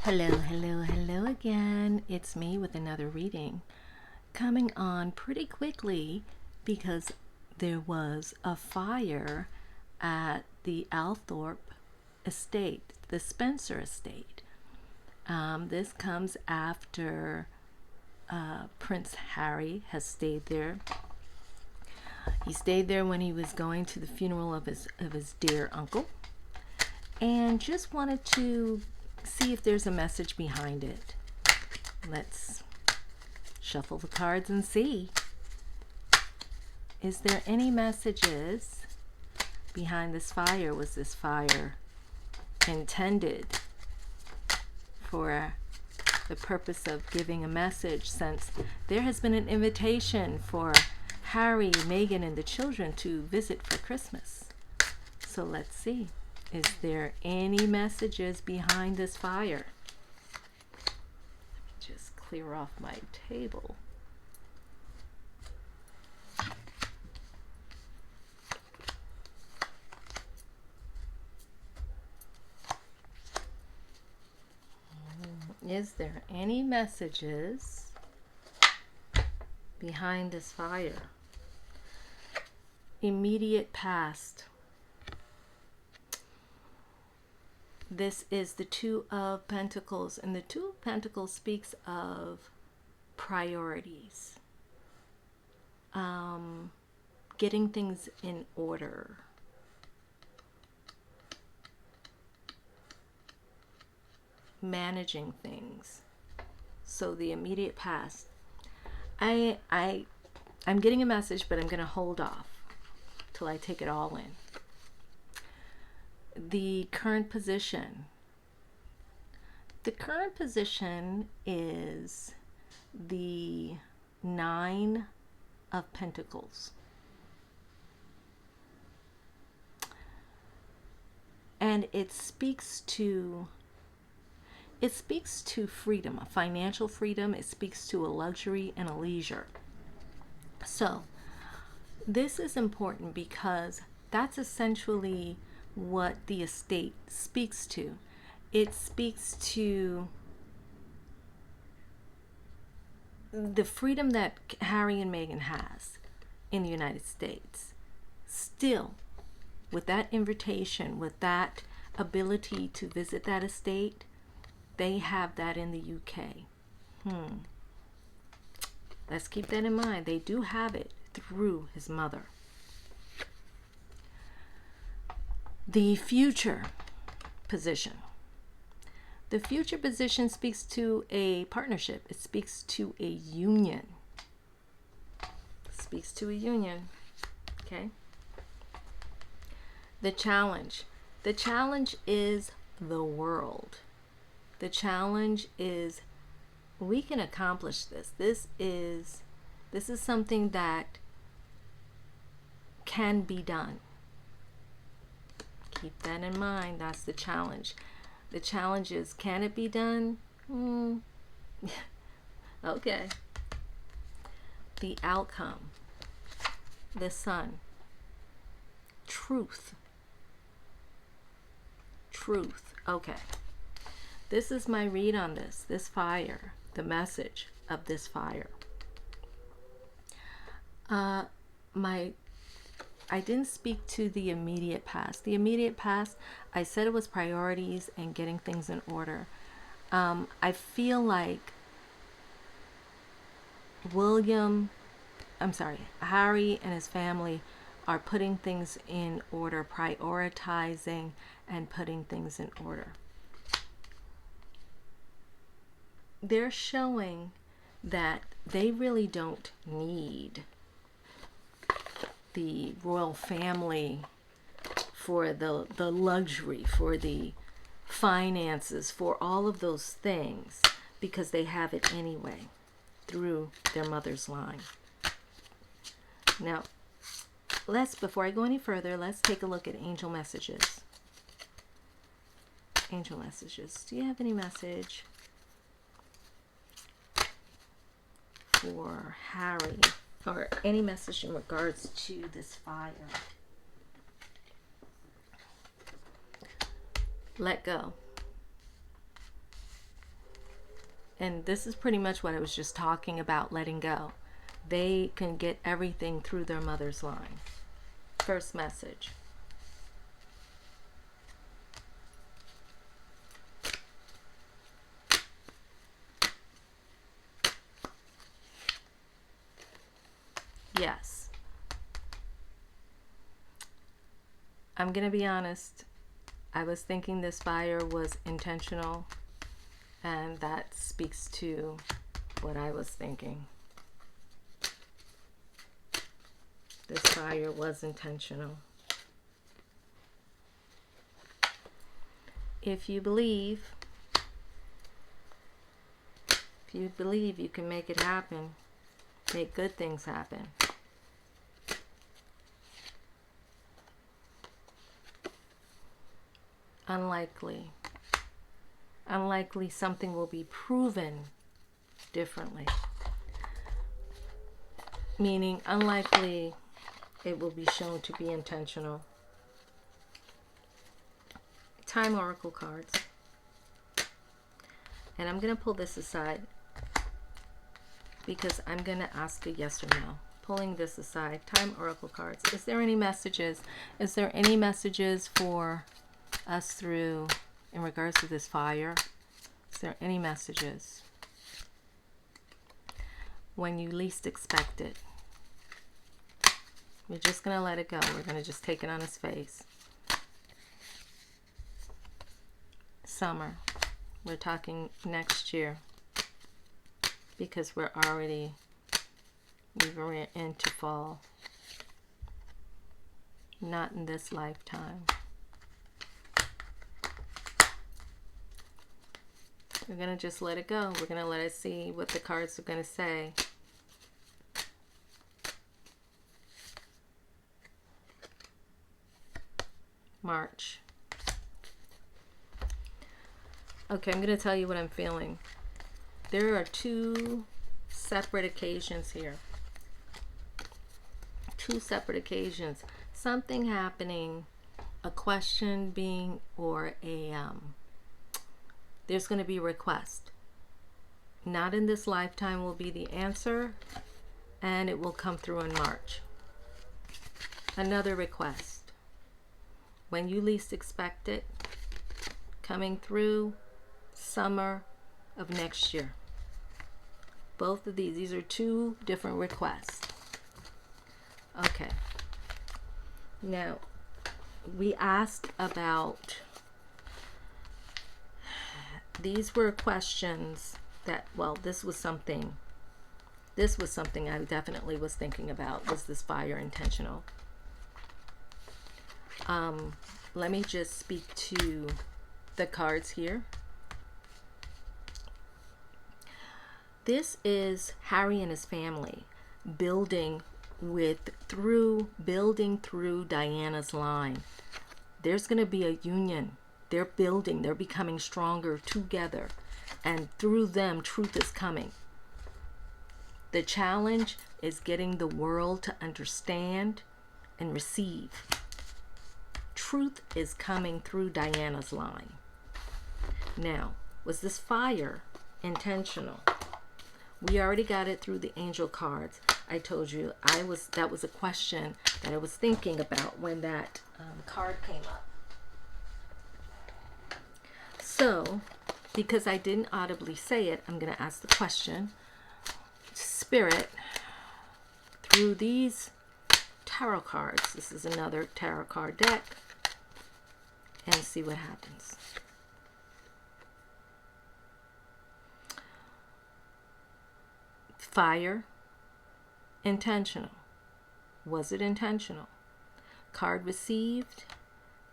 Hello again. It's me with another reading. Coming on pretty quickly because there was a fire at the Althorpe estate, the Spencer estate. This comes after Prince Harry has stayed there. He stayed there when he was going to the funeral of his dear uncle, and just wanted to see if there's a message behind it. Let's shuffle the cards and see. Is there any messages behind this fire? Was this fire intended for the purpose of giving a message, since there has been an invitation for Harry, Meghan, and the children to visit for Christmas? So let's see. Is there any messages behind this fire? Let me just clear off my table. Is there any messages behind this fire? Immediate past. This is the Two of Pentacles, and the Two of Pentacles speaks of priorities, getting things in order, managing things. So the immediate past. I'm getting a message, but I'm going to hold off till I take it all in. The current position. The current position is the Nine of Pentacles. And it speaks to freedom, a financial freedom. It speaks to a luxury and a leisure. So this is important because that's essentially what the estate speaks to. It speaks to the freedom that Harry and Meghan has in the United States. Still, with that invitation, with that ability to visit that estate, they have that in the UK. Let's keep that in mind. They do have it through his mother. The future position. The future position speaks to a partnership. It speaks to a union. It speaks to a union. Okay. The challenge. The challenge is the world. The challenge is we can accomplish this. This is something that can be done. Keep that in mind. That's the challenge. The challenge is, can it be done? Okay. The outcome. The sun. Truth. Truth. Okay. This is my read on this fire, the message of this fire. I didn't speak to the immediate past. The immediate past, I said it was priorities and getting things in order. I feel like Harry and his family are putting things in order, prioritizing and putting things in order. They're showing that they really don't need the royal family for the luxury, for the finances, for all of those things, because they have it anyway through their mother's line. Now, before I go any further, let's take a look at angel messages. Angel messages. Do you have any message for Harry, or any message in regards to this fire? Let go. and this is pretty much what I was just talking about, letting go. They can get everything through their mother's line. First message. Yes. I'm going to be honest. I was thinking this fire was intentional, and that speaks to what I was thinking. This fire was intentional. If you believe you can make it happen, make good things happen. Unlikely something will be proven differently. Meaning, unlikely it will be shown to be intentional. Time Oracle cards. And I'm going to pull this aside because I'm going to ask a yes or no. Pulling this aside. Time Oracle cards. Is there any messages? Is there any messages for us through, in regards to this fire? Is there any messages? When you least expect it. We're just going to let it go. We're going to just take it on its face. Summer. We're talking next year. Because we're into fall. Not in this lifetime. We're going to just let it go. We're going to let it see what the cards are going to say. March. Okay, I'm going to tell you what I'm feeling. There are two separate occasions here. Two separate occasions. Something happening, a question being, or there's going to be a request. Not in this lifetime will be the answer, and it will come through in March. Another request. When you least expect it, coming through summer of next year. Both of these are two different requests. Okay. Now, we asked about, these were questions that, well, this was something I definitely was thinking about. Was this fire intentional? Let me just speak to the cards here. This is Harry and his family building through Diana's line. There's going to be a union. They're building, they're becoming stronger together, and through them truth is coming. The challenge is getting the world to understand and receive. Truth is coming through Diana's line. Now, was this fire intentional? We already got it through the angel cards. I told you that was a question that I was thinking about when that card came up. So, because I didn't audibly say it, I'm going to ask the question. Spirit, through these tarot cards, this is another tarot card deck, and see what happens. Fire, intentional. Was it intentional? Card received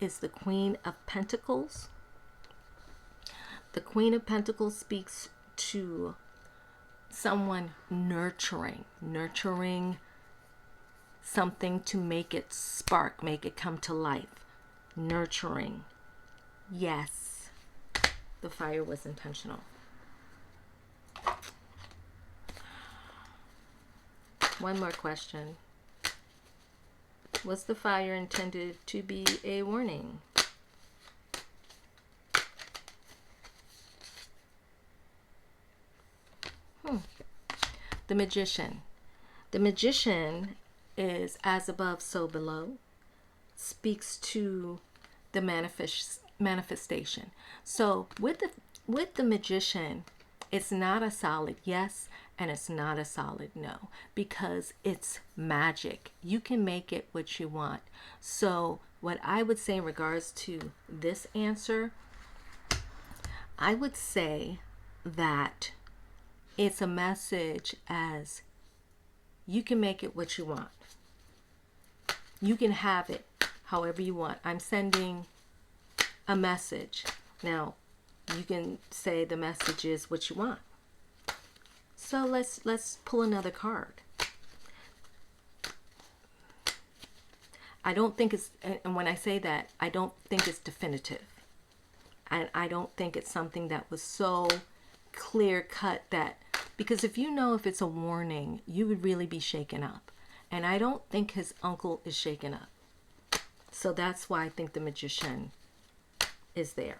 is the Queen of Pentacles. The Queen of Pentacles speaks to someone nurturing something to make it spark, make it come to life. Nurturing. Yes, the fire was intentional. One more question. Was the fire intended to be a warning? The Magician. The Magician is as above, so below. Speaks to the manifestation. So with the Magician, it's not a solid yes and it's not a solid no, because it's magic. You can make it what you want. So what I would say in regards to this answer, I would say that it's a message as you can make it what you want. You can have it however you want. I'm sending a message. Now, you can say the message is what you want. So let's pull another card. I don't think it's, and when I say that, I don't think it's definitive. And I don't think it's something that was so clear cut that, because if you know if it's a warning, you would really be shaken up. And I don't think his uncle is shaken up. So that's why I think the Magician is there.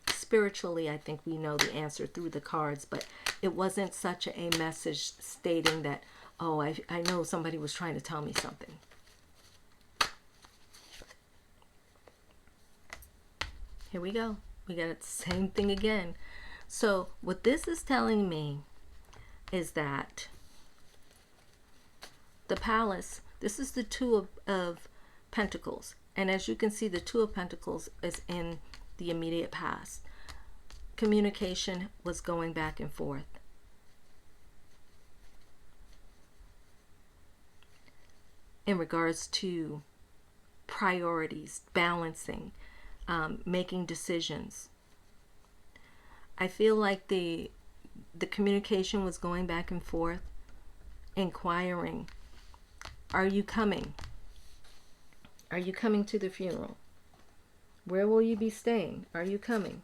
Spiritually, I think we know the answer through the cards, but it wasn't such a message stating that, oh, I know somebody was trying to tell me something. Here we go. We got the same thing again. So what this is telling me is that the Palace, this is the Two of Pentacles. And as you can see, the Two of Pentacles is in the immediate past. Communication was going back and forth. In regards to priorities, balancing, making decisions. I feel like the communication was going back and forth, inquiring, are you coming? Are you coming to the funeral? Where will you be staying? Are you coming?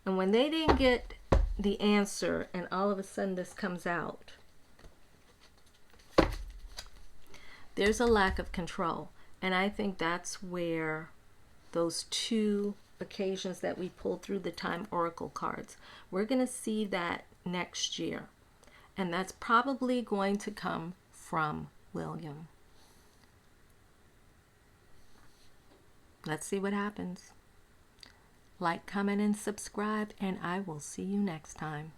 And when they didn't get the answer and all of a sudden this comes out, there's a lack of control. And I think that's where those two occasions that we pulled through the Time Oracle cards, we're going to see that next year. And that's probably going to come from William. Let's see what happens. Like, comment, and subscribe, and I will see you next time.